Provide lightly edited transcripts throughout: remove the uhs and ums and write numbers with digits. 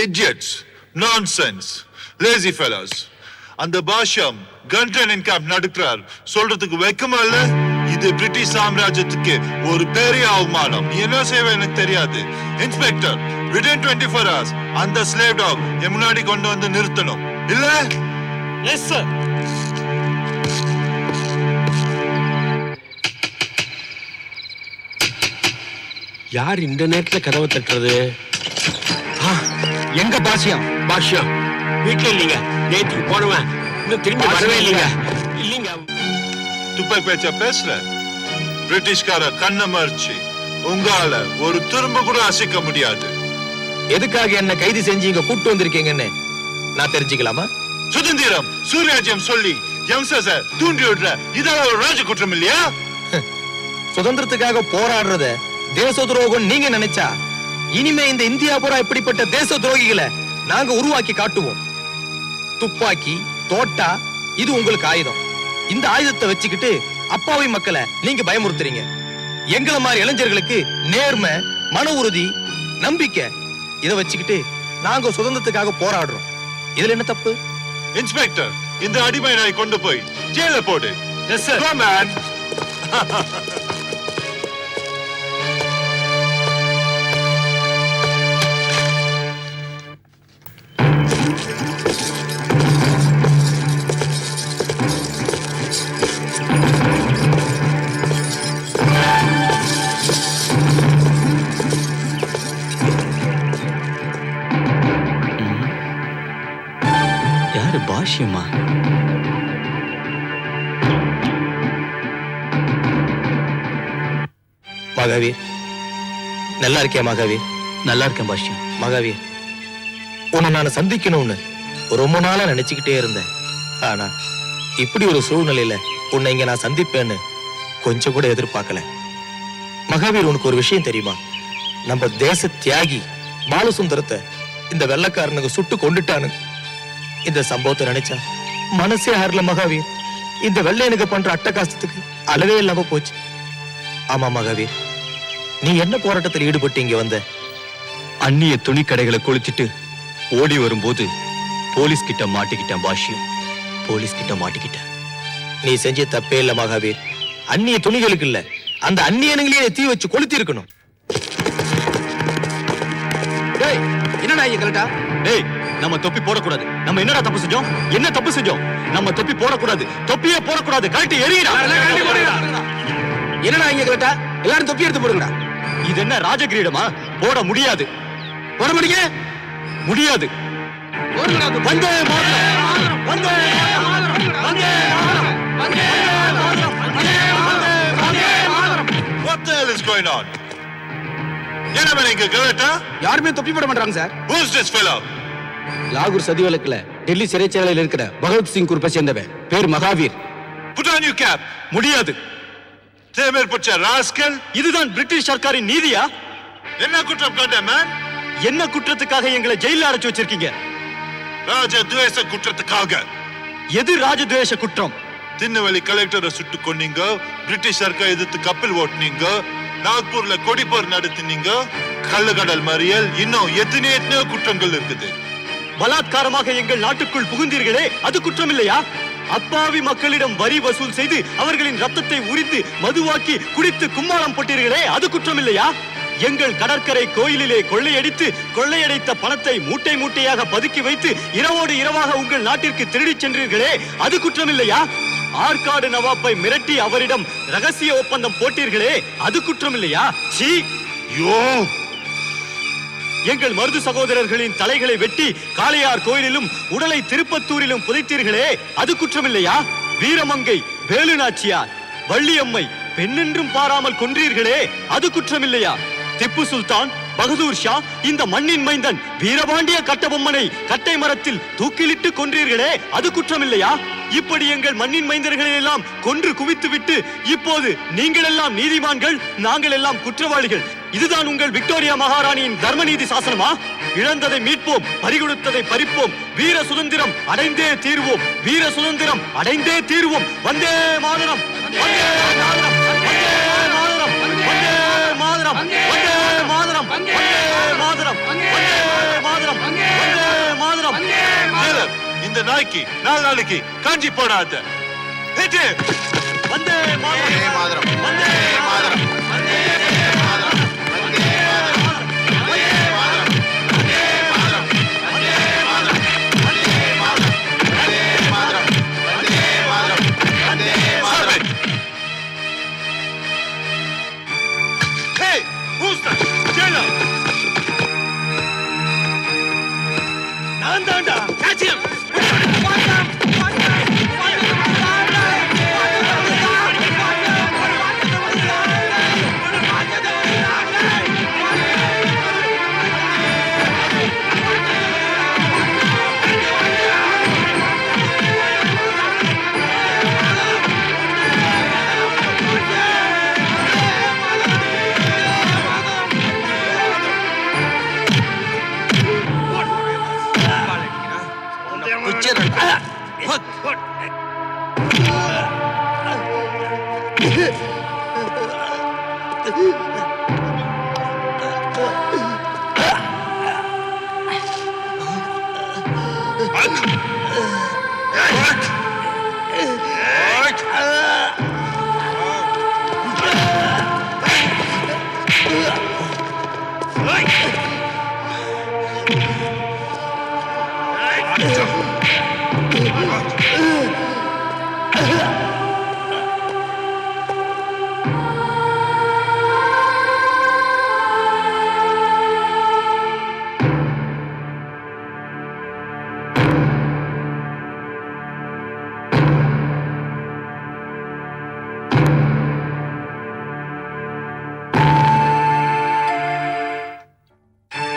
idiots, nonsense, lazy fellows. அந்த பாஷம் கன் training camp நடக்கிறார் சொல்றதுக்கு வெக்கமா இல்ல? இது பிரிட்டிஷ் சாம்ராஜ்யத்துக்கு ஒரு பெரிய அவமானம். நீ என்ன செய்வ எனக்கு தெரியாது. இன்ஸ்பெக்டர், within 24 hours அந்த ஸ்லேவ் டாக் என் முன்னாடி கொண்டு வந்து நிறுத்தணும். இல்ல? Yes sir. யார் இந்த நேரத்துல கதவை தட்டுறது? எங்க பாஷியம்? பாஷ்யம் வீட்டுல இல்லீங்க. நேற்று போனவன் இன்னும் திரும்பி வரவே இல்லைங்க. இல்லீங்க. துப்பாக்கி பேச்ச பேசுற பிரிட்டிஷ்கார கண்ண மறைச்சு உங்களால ஒரு துரும்ப கூட அசைக்க முடியாது. எதுக்காக என்ன கைது செஞ்சு இங்க கூட்டு வந்திருக்கீங்கன்னு நான் தெரிஞ்சுக்கலாமா? சுதந்திரம் சூர்யாஜ்யம் சொல்லி யங்ஸ்டர்ஸ தூண்டி விடுற இதெல்லாம் ஒரு ராஜ குற்றம் இல்லையா? சுதந்திரத்துக்காக போராடுறத தேச துரோகம் நீங்க நினைச்சா இனிமே இந்த இந்தியா பூரா இப்படிப்பட்ட தேச துரோகிகளை நாங்க உருவாக்கி காட்டுவோம். துப்பாக்கி, தோட்டா இது உங்களுக்கு ஆயுதம். இந்த ஆயுதத்தை வச்சுக்கிட்டு அப்பாவி மக்களை நீங்க பயமுறுத்துறீங்க. எங்களை மாதிரி இளைஞர்களுக்கு நேர்மை, மன உறுதி, நம்பிக்கை இதை வச்சுக்கிட்டு நாங்க சுதந்திரத்துக்காக போராடுறோம். இதுல என்ன தப்பு? இன்ஸ்பெக்டர், இந்த அடிமை நாய் கொண்டு போய் ஜெயில போடு. Yes sir. Come on. யாரு பாஷ்யமா? மகாவீர், நல்லா இருக்கியா மகாவீர்? நல்லா இருக்கேன் பாஷ்யம். மகாவீர், உன்னை நான் சந்திக்கணும்னு ரொம்ப நாளா நினைச்சுக்கிட்டே இருந்தேன். ஆனா இப்படி ஒரு சூழ்நிலையில உன்னை இங்க நான் சந்திப்பேன்னு கொஞ்சம் கூட எதிர்பார்க்கல. மகாவீர், உனக்கு ஒரு விஷயம் தெரியுமா? நம்ம தேச தியாகி பாலசுந்தரத்தை இந்த வெள்ளக்காரனுக்கு சுட்டு கொண்டுட்டானு. இந்த சம்பவத்தை நினைச்சா மனசே ஆறல மகாவீர். இந்த வெள்ளையனுக்கு பண்ற அட்டகாசத்துக்கு அளவே இல்லாம போச்சு. ஆமா மகாவீர், நீ என்ன போராட்டத்தில் ஈடுபட்டு இங்க வந்த? அந்நிய துணி கடைகளை கொளுத்திட்டு ஓடி வரும்போது போலீஸ் கிட்ட மாட்டிக்கிட்டேன் பாஷ்யம். போலீஸ் கிட்ட மாட்டிக்கிட்டேன். நீ செஞ்ச தப்பே இல்ல மகாவீர். அந்நிய துணிகளுக்கு இல்ல, அந்த அந்நியனுங்களே தீ வச்சு கொளுத்தி இருக்கணும். டேய், என்னடா இங்க கரெக்டா? டேய், நம்ம தொப்பி போடக்கூடாது. நம்ம என்னடா தப்பு செஞ்சோம்? என்ன தப்பு செஞ்சோம்? நம்ம தொப்பி போடக்கூடாது. தொப்பியே போடக்கூடாது. கழட்டி எறியடா. என்னடா இங்க கரெக்டா? எல்லாரும் தொப்பி எடுத்து போடுங்கடா. இது என்ன ராஜகிரீடமா? போட முடியாது. போட முடியுங்க? முடியாது. Vande Mataram, Vande Mataram, Vande Mataram, Vande Mataram, Vande Mataram. What the hell is going on? என்ன நீங்க கரெக்டா? யாருமே தொப்பி போட மாட்டாங்க சார். Who's this fellow? லாகூர் சதி வழக்குல டெல்லி சிறைச்சாலையில் இருக்கிற பகவத்சிங் குரூப்பை சேர்ந்தவன். பேர் Mahavir. Put on your cap. முடியாது. தேமர் பச்ச ராஸ்கல். இதுதான் பிரிட்டிஷ் சர்க்காரின் நீதியா? என்ன குற்றம் கண்ட மேன்? என்ன குற்றத்துக்காக எங்களை ஜெயில அடைச்சு வச்சிருக்கீங்க? ராஜ துவேஷ குற்றத்துக்காக. எது ராஜதுவேஷ குற்றம்? திண்ணவெளி கலெக்டரை சுட்டு கொன்னீங்க, பிரிட்டிஷ் சர்க்கார் எதிர்த்து கப்பல் ஓட்டுனீங்க, நாக்பூர்ல கொடிப்போர் நடத்தினீங்க, கள்ளக்கடல் மறியல், இன்னும் எத்தனையோ குற்றங்கள் இருக்குது. பலாத்காரமாக எங்கள் நாட்டுக்குள் புகுந்தீர்களே, அது குற்றம் இல்லையா? அப்பாவி மக்களிடம் வரி வசூல் செய்து அவர்களின் ரத்தத்தை உரித்து மதுவாக்கி குடித்து கும்மாளம் போட்டீர்களே, அது குற்றம் இல்லையா? எங்கள் கடற்கரை கோயிலிலே கொள்ளையடித்து கொள்ளையடைத்த பணத்தை மூட்டை மூட்டையாக பதுக்கி வைத்து இரவோடு இரவாக உங்கள் நாட்டிற்கு திருடிச் சென்றீர்களே, அது குற்றம் இல்லையா? ஆற்காடு நவாப்பை மிரட்டி அவரிடம் ரகசிய ஒப்பந்தம் போட்டீர்களே, அது குற்றம் இல்லையா? சீ! யோ! எங்கள் மருது சகோதரர்களின் தலைகளை வெட்டி காளையார் கோயிலிலும் உடலை திருப்பத்தூரிலும் புதைத்தீர்களே, அது குற்றமில்லையா? வீரமங்கை, வேலுநாச்சியார், வள்ளியம்மை பெண்ணென்றும் பாராமல் கொன்றீர்களே, அது குற்றமில்லையா? திப்பு சுல்தான், பகதூர் ஷா, இந்த மண்ணின் மைந்தன் வீரபாண்டிய கட்டபொம்மனை கட்டை மரத்தில் தூக்கிலிட்டு கொன்றீர்களே, அது குற்றமில்லையா? இப்படி எங்கள் மண்ணின் மைந்தர்களை எல்லாம் கொன்று குவித்து விட்டு இப்போது நீங்கள் எல்லாம் நீதிமான்கள், நாங்கள் எல்லாம் குற்றவாளிகள். இதுதான் உங்கள் விக்டோரியா மகாராணியின் தர்மநீதி சாசனமா? இழந்ததை மீட்போம், பறிகொடுத்ததை பறிப்போம், வீர சுதந்திரம் அடைந்தே தீர்வோம், வீர சுதந்திரம் அடைந்தே தீர்வோம். வந்தே மாதரம், வந்தே மாதரம், வந்தே மாதரம், வந்தே மாதரம், வந்தே மாதரம், வந்தே மாதரம், வந்தே மாதரம், வந்தே இந்த நாய்க்கு 4 நாளைக்கு காஞ்சி போடாத. Hit him! Vande Mataram Vande Mataram Vande Mataram Vande Mataram Vande Mataram Vande Mataram Vande Mataram Vande Mataram Vande Mataram Vande Mataram Vande Mataram. Hey, who's that? Jailer! நான் தான்டா. Catch him!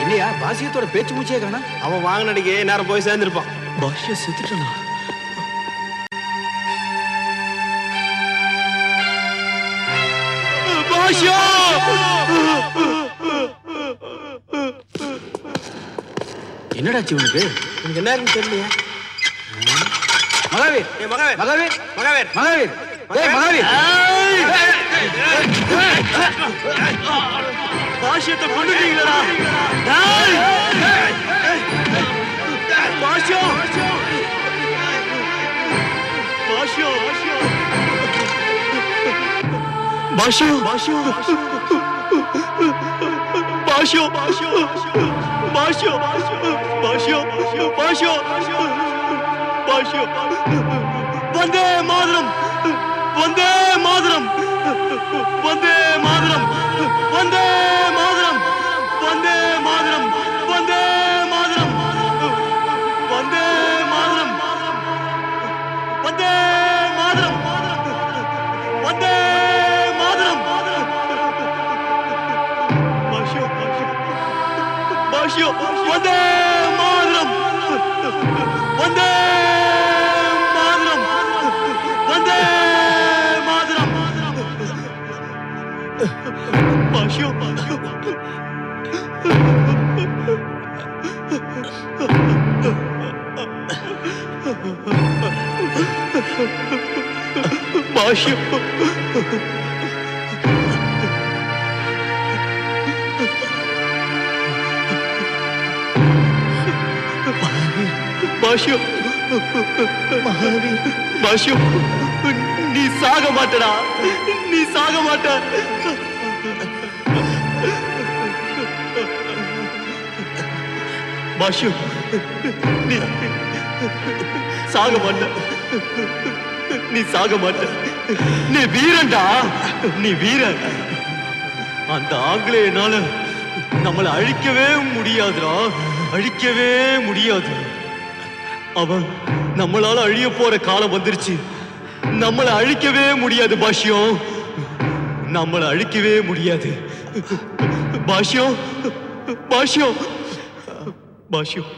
இல்லையா பாசியத்தோட பேச்சு மூச்சே காணா. அவன் வாங்கினடிக்கு நேரம் போய் சேர்ந்திருப்பான். பாஷ்ய செத்துட்டானா? பாஷ்யா! என்னடாச்சு இவனுக்கு? எனக்கு என்ன இருக்குன்னு தெரியலையா? மகாவீர், மகாவீர் மகாவீர், மகாவீர் மகாவீர், ஏய் மகாவீர்! பாஷ்யத்தை கொண்டுட்டீங்களா? பாஷ்யம்! பாஷ்யம்! பாஷ்யம்! பாஷ்யம்! பாஷ்யம்! பாஷ்யம்! பாஷ்யம்! பாஷ்யம்! பாஷ்யம்! வந்தே மாதரம்! வந்தே மாதரம்! வந்தே மாதரம்! வந்தே மாதரம்! வந்தே மாதரம்! வந்தே மாதரம்! வந்தே மாதரம்! வந்தே மாதரம்! வந்தே மாதரம்! பாஷ்யம்! பாஷ்யம்! வந்தே மாதரம்! வந்தே மாதரம்! வந்தே மாதரம்! பாஷ்யம்! பாஷ்யம்! பாஷ்யம்! பாஷ்யம்! நீ சாக மாட்டடா, நீ சாக மாட்ட. பாஷ்யம்! நீ சாக மாட்ட, நீ சாக மாட்ட. நீ வீரன்டா, நீ வீரன். அந்த ஆங்கிலேயனால நம்மளை அழிக்கவே முடியாதுடா, அழிக்கவே முடியாது. அவன் நம்மளால அழிய போற காலம் வந்துருச்சு. நம்மளை அழிக்கவே முடியாது பாஷ்யம், நம்மளை அழிக்கவே முடியாது. பாஷ்யம்! பாஷ்யம்! பாஷ்யம்!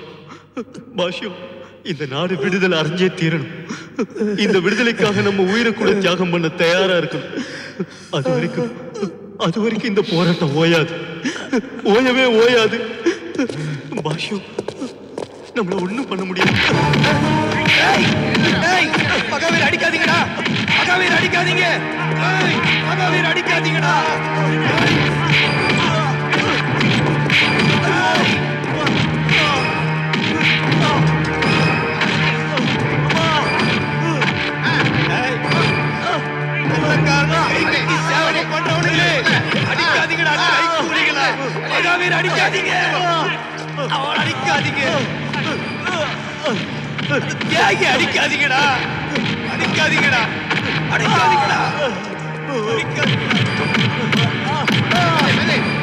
பாஷ்யம்! இந்த நாடு விடுதலை அடைஞ்சே தீரணும். இந்த விடுதலைக்காக நம்ம உயிரை கூட தியாகம் பண்ண தயாரா இருக்கணும். அது வரைக்கும் இந்த போராட்டம் ஓயாது, ஓயவே ஓயாது. பாஷ்யம், நம்மள ஒண்ணும் பண்ண முடியாது. மகாவீர் அடிக்காதீங்கடா, மகாவீர் அடிக்காதீங்க, மகாவீர் அடிக்காதீங்கடா. அடிக்காதீங்க அவன் அடிக்காதீங்க தியாகி அடிக்காதீங்கடா அடிக்காதீங்கடா அடிக்காதீங்கடா அடிக்காதீங்கடா